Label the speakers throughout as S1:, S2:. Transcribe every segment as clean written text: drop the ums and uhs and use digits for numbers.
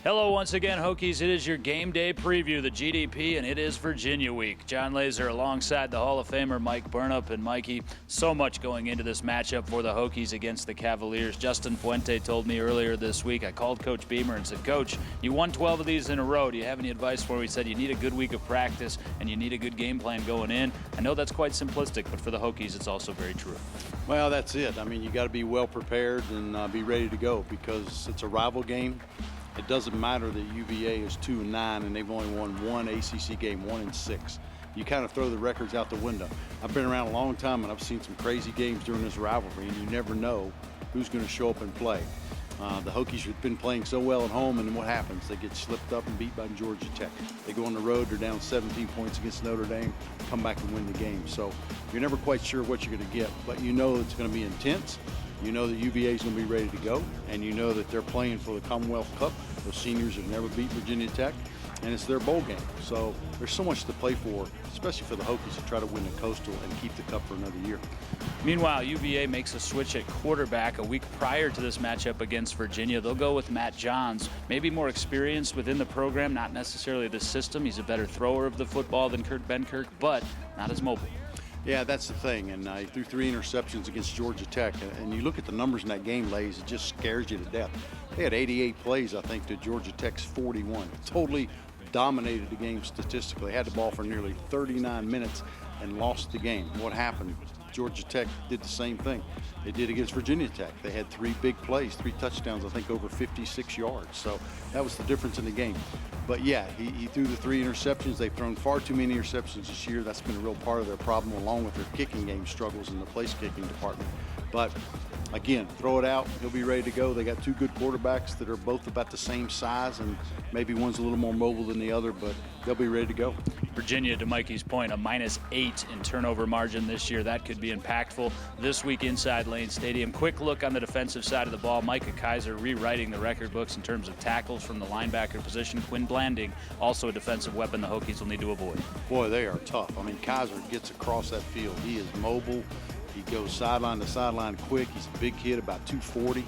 S1: Hello once again, Hokies. It is your game day preview, the GDP, and it is Virginia week. John Laaser alongside the Hall of Famer Mike Burnop. And Mikey, so much going into this matchup for the Hokies against the Cavaliers. Justin Puente told me earlier this week, I called Coach Beamer and said, Coach, you won 12 of these in a row. Do you have any advice for me? He said you need a good week of practice and you need a good game plan going in. I know that's quite simplistic, but for the Hokies, it's also very true.
S2: Well, that's it. I mean, you got to be well prepared and be ready to go because it's a rival game. It doesn't matter that UVA is 2-9 and they've only won one ACC game, 1-6. You kind of throw the records out the window. I've been around a long time and I've seen some crazy games during this rivalry, and you never know who's going to show up and play. The Hokies have been playing so well at home, and then what happens? They get slipped up and beat by Georgia Tech. They go on the road, they're down 17 points against Notre Dame, come back and win the game. So you're never quite sure what you're going to get, but you know it's going to be intense. You know that UVA is going to be ready to go, and you know that they're playing for the Commonwealth Cup. Those seniors have never beat Virginia Tech, and it's their bowl game. So there's so much to play for, especially for the Hokies, to try to win the Coastal and keep the Cup for another year.
S1: Meanwhile, UVA makes a switch at quarterback a week prior to this matchup against Virginia. They'll go with Matt Johns, maybe more experienced within the program, not necessarily the system. He's a better thrower of the football than Kurt Benkirk, but not as mobile.
S2: Yeah, that's the thing, and he threw 3 interceptions against Georgia Tech, and you look at the numbers in that game, Lays, it just scares you to death. They had 88 plays, I think, to Georgia Tech's 41. Totally dominated the game statistically. Had the ball for nearly 39 minutes and lost the game. What happened? Georgia Tech did the same thing. They did against Virginia Tech. They had 3 big plays, 3 touchdowns, I think over 56 yards. So that was the difference in the game. But yeah, he threw the 3 interceptions. They've thrown far too many interceptions this year. That's been a real part of their problem, along with their kicking game struggles in the place kicking department. But again, throw it out, he'll be ready to go. They got 2 good quarterbacks that are both about the same size, and maybe one's a little more mobile than the other, but they'll be ready to go.
S1: Virginia, to Mikey's point, a -8 in turnover margin this year. That could be impactful this week inside Lane Stadium. Quick look on the defensive side of the ball. Micah Kaiser rewriting the record books in terms of tackles from the linebacker position. Quinn Blanding, also a defensive weapon the Hokies will need to avoid.
S2: Boy, they are tough. I mean, Kaiser gets across that field. He is mobile. He goes sideline to sideline quick. He's a big kid, about 240,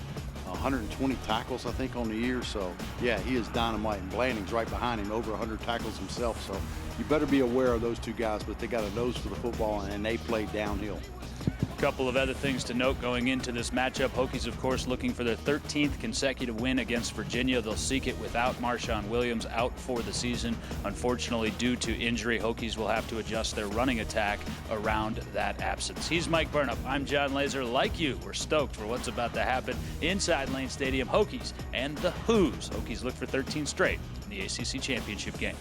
S2: 120 tackles, I think, on the year. So, yeah, he is dynamite. And Blanding's right behind him, over 100 tackles himself. So you better be aware of those 2 guys, but they got a nose for the football, and they play downhill.
S1: A couple of other things to note going into this matchup. Hokies, of course, looking for their 13th consecutive win against Virginia. They'll seek it without Marshawn Williams out for the season. Unfortunately, due to injury, Hokies will have to adjust their running attack around that absence. He's Mike Burnop. I'm John Laaser. Like you, we're stoked for what's about to happen inside Lane Stadium. Hokies and the Hoos. Hokies look for 13 straight in the ACC championship game.